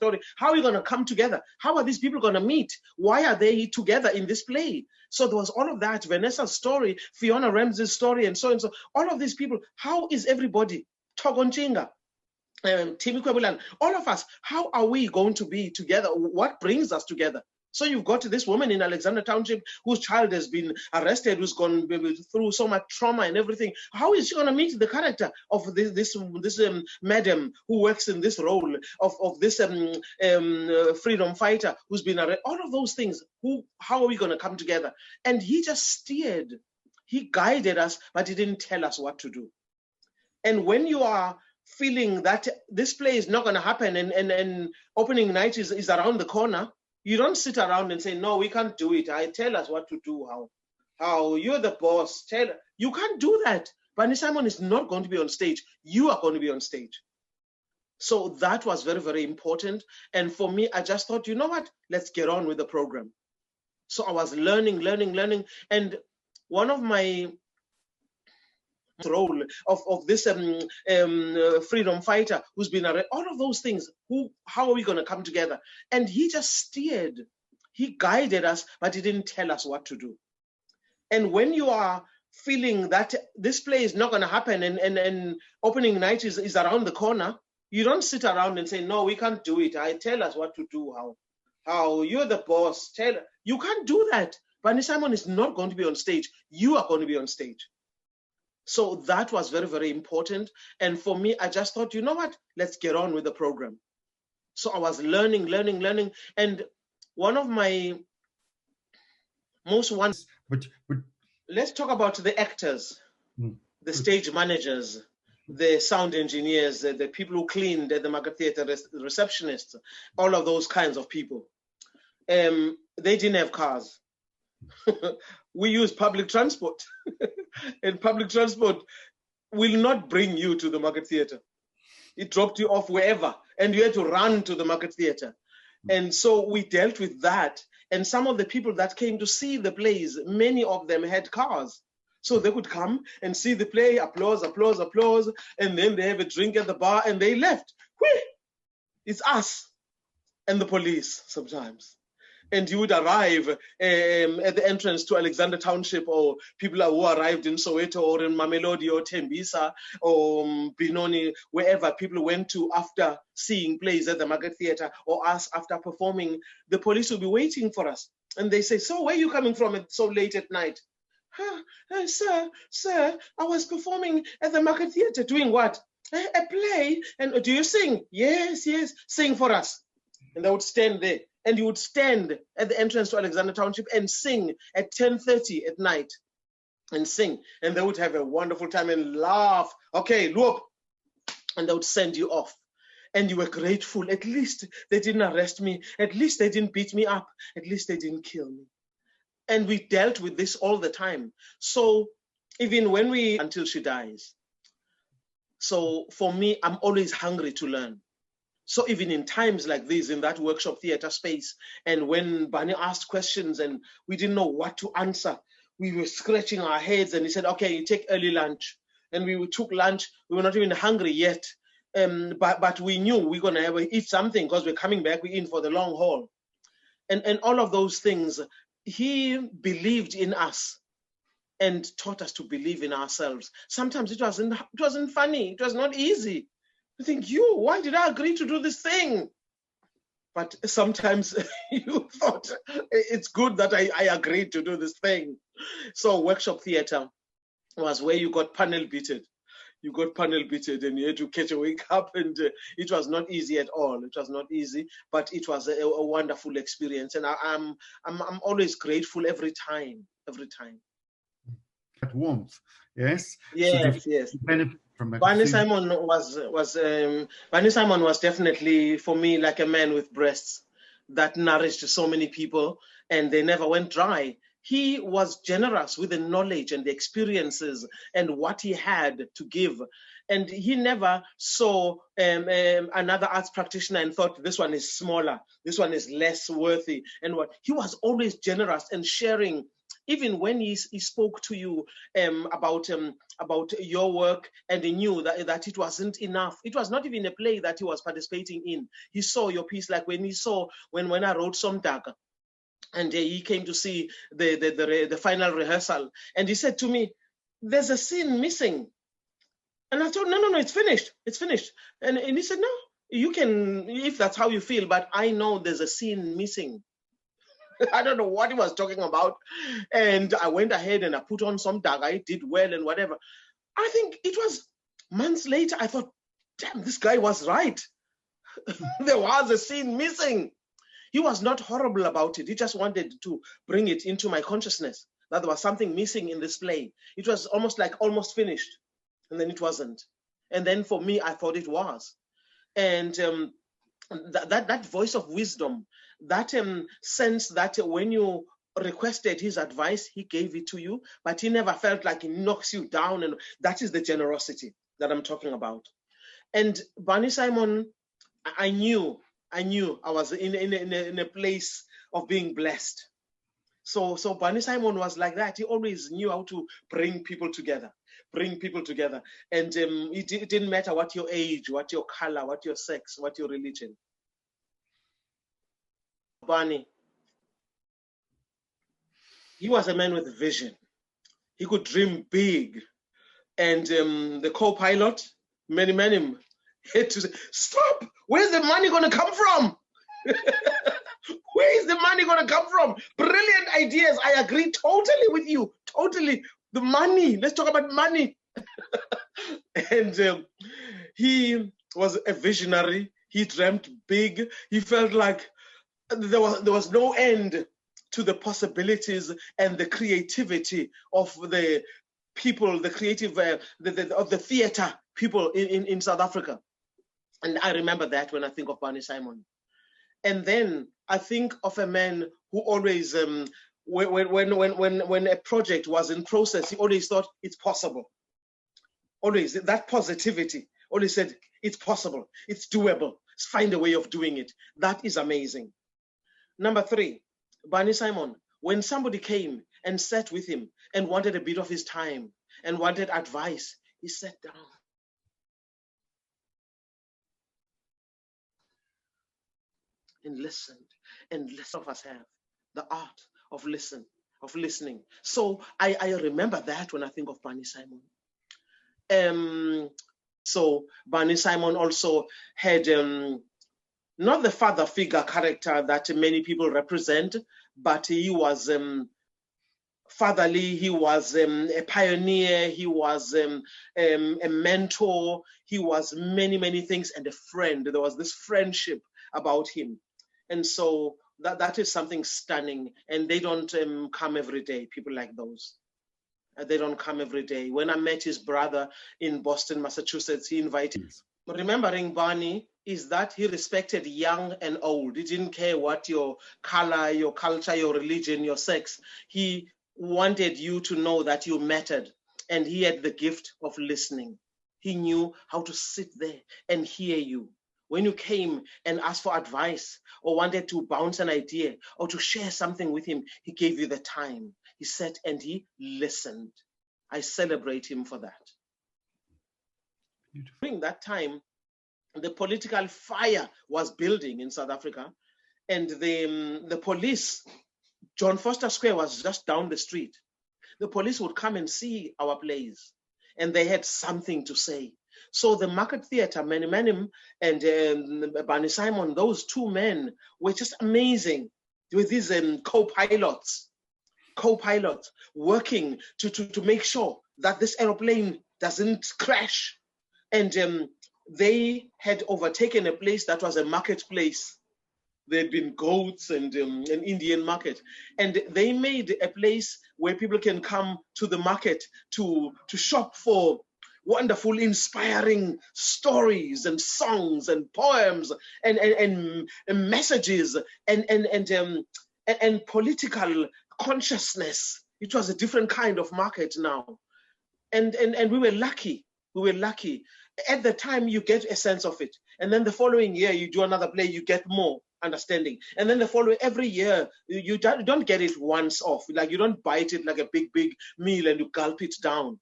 story. How are you going to come together? How are these people going to meet? Why are they together in this play? So there was all of that. Vanessa's story, Fiona Ramsey's story, and so and so. All of these people. How is everybody? Togonchinga, Timi Kwebulan, all of us. How are we going to be together? What brings us together? So you've got this woman in Alexander Township whose child has been arrested, who's gone through so much trauma and everything. How is she going to meet the character of this madam who works in this role of this freedom fighter who's been arrested? All of those things. How are we going to come together? And he just steered. He guided us, but he didn't tell us what to do. And when you are feeling that this play is not going to happen and opening night is around the corner, you don't sit around and say, no, we can't do it. Tell us what to do, how you're the boss. You can't do that. Barney Simon is not going to be on stage. You are going to be on stage. So that was very, very important. And for me, I just thought, you know what? Let's get on with the program. So I was learning. And one of my role of this freedom fighter who's been arrested, all of those things. How are we going to come together? And he just steered. He guided us, but he didn't tell us what to do. And when you are feeling that this play is not going to happen and opening night is around the corner, you don't sit around and say, no, we can't do it. Tell us what to do, how you're the boss. You can't do that. Barney Simon is not going to be on stage. You are going to be on stage. So that was very, very important. And for me, I just thought, you know what? Let's get on with the program. So I was learning. And one of my most ones, but let's talk about the actors, the stage managers, the sound engineers, the people who cleaned at the Market Theatre, the receptionists, all of those kinds of people. They didn't have cars. We use public transport. And public transport will not bring you to the Market Theatre. It dropped you off wherever, and you had to run to the Market Theatre. And so we dealt with that. And some of the people that came to see the plays, many of them had cars. So they would come and see the play, applause, and then they have a drink at the bar and they left. Whee! It's us and the police sometimes. And you would arrive at the entrance to Alexander Township, or people who arrived in Soweto or in Mamelodi or Tembisa or Binoni, wherever people went to after seeing plays at the Market Theatre, or us after performing. The police will be waiting for us. And they say, so where are you coming from so late at night? Sir, I was performing at the Market Theatre. Doing what? A play. And do you sing? Yes, sing for us. And they would stand there. And you would stand at the entrance to Alexander Township and sing at 10:30 at night and sing. And they would have a wonderful time and laugh. Okay, look. And they would send you off. And you were grateful. At least they didn't arrest me. At least they didn't beat me up. At least they didn't kill me. And we dealt with this all the time. So even when until she dies. So for me, I'm always hungry to learn. So even in times like this, in that workshop theater space, and when Barney asked questions and we didn't know what to answer, we were scratching our heads, and he said, okay, you take early lunch. And we took lunch. We were not even hungry yet. But we knew we were going to eat something because we're coming back. We're in for the long haul. And all of those things, he believed in us and taught us to believe in ourselves. Sometimes it wasn't funny. It was not easy. I think, why did I agree to do this thing? But sometimes you thought it's good that I agreed to do this thing. So workshop theater was where you got panel beated. You got panel beated and you had to catch a wake up, and it was not easy at all. It was not easy, but it was a wonderful experience. And I'm always grateful every time. That warmth, yes? Yes, so yes. Barney Simon was definitely, for me, like a man with breasts that nourished so many people, and they never went dry. He was generous with the knowledge and the experiences and what he had to give. And he never saw another arts practitioner and thought, this one is smaller, this one is less worthy. And what he was always generous and sharing even when he spoke to you about your work, and he knew that it wasn't enough. It was not even a play that he was participating in. He saw your piece, like when I wrote some Somdaga, and he came to see the final rehearsal, and he said to me, "There's a scene missing." And I told, no, it's finished. It's finished. And he said, "No, you can, if that's how you feel, but I know there's a scene missing." I don't know what he was talking about. And I went ahead and I put on some Somdaga. I did well and whatever. I think it was months later, I thought, damn, this guy was right. There was a scene missing. He was not horrible about it. He just wanted to bring it into my consciousness that there was something missing in this play. It was almost finished, and then it wasn't. And then for me, I thought it was. And that voice of wisdom, that sense that when you requested his advice, he gave it to you, but he never felt like he knocks you down. And that is the generosity that I'm talking about. And Barney Simon, I knew I was in a place of being blessed. So Barney Simon was like that. He always knew how to bring people together. And it didn't matter what your age, what your color, what your sex, what your religion. Barney, he was a man with vision. He could dream big. And the co-pilot, Many had to say, "Stop! Where's the money going to come from?" Where is the money going to come from? Brilliant ideas. I agree totally with you. Totally. The money. Let's talk about money. And he was a visionary. He dreamt big. He felt like there was no end to the possibilities and the creativity of the people, the creative of the theater people in South Africa. And I remember that when I think of Barney Simon. And then I think of a man who always, when a project was in process, he always thought it's possible. Always that positivity. Always said it's possible, it's doable. Let's find a way of doing it. That is amazing. Number 3, Barney Simon. When somebody came and sat with him and wanted a bit of his time and wanted advice, he sat down. And listened, and less of us have the art of listening. So I remember that when I think of Barney Simon. So Barney Simon also had not the father figure character that many people represent, but he was fatherly. He was a pioneer. He was a mentor. He was many things, and a friend. There was this friendship about him. And so that is something stunning, and they don't come every day, people like those. They don't come every day. When I met his brother in Boston, Massachusetts, he invited me. Remembering Barney is that he respected young and old. He didn't care what your color, your culture, your religion, your sex. He wanted you to know that you mattered, and he had the gift of listening. He knew how to sit there and hear you. When you came and asked for advice or wanted to bounce an idea or to share something with him, he gave you the time. He sat and he listened. I celebrate him for that. Beautiful. During that time, the political fire was building in South Africa, and the police, John Foster Square was just down the street. The police would come and see our plays, and they had something to say. So the Market Theatre, Many and Barney Simon, those two men were just amazing with these co-pilots working to make sure that this aeroplane doesn't crash. And they had overtaken a place that was a marketplace. There had been goats and an Indian market. And they made a place where people can come to the market to shop for wonderful, inspiring stories and songs and poems and messages and political consciousness. It was a different kind of market now. And we were lucky. At the time, you get a sense of it. And then the following year, you do another play, you get more. understanding. And then the following, every year, you don't get it once off. Like you don't bite it like a big meal and you gulp it down.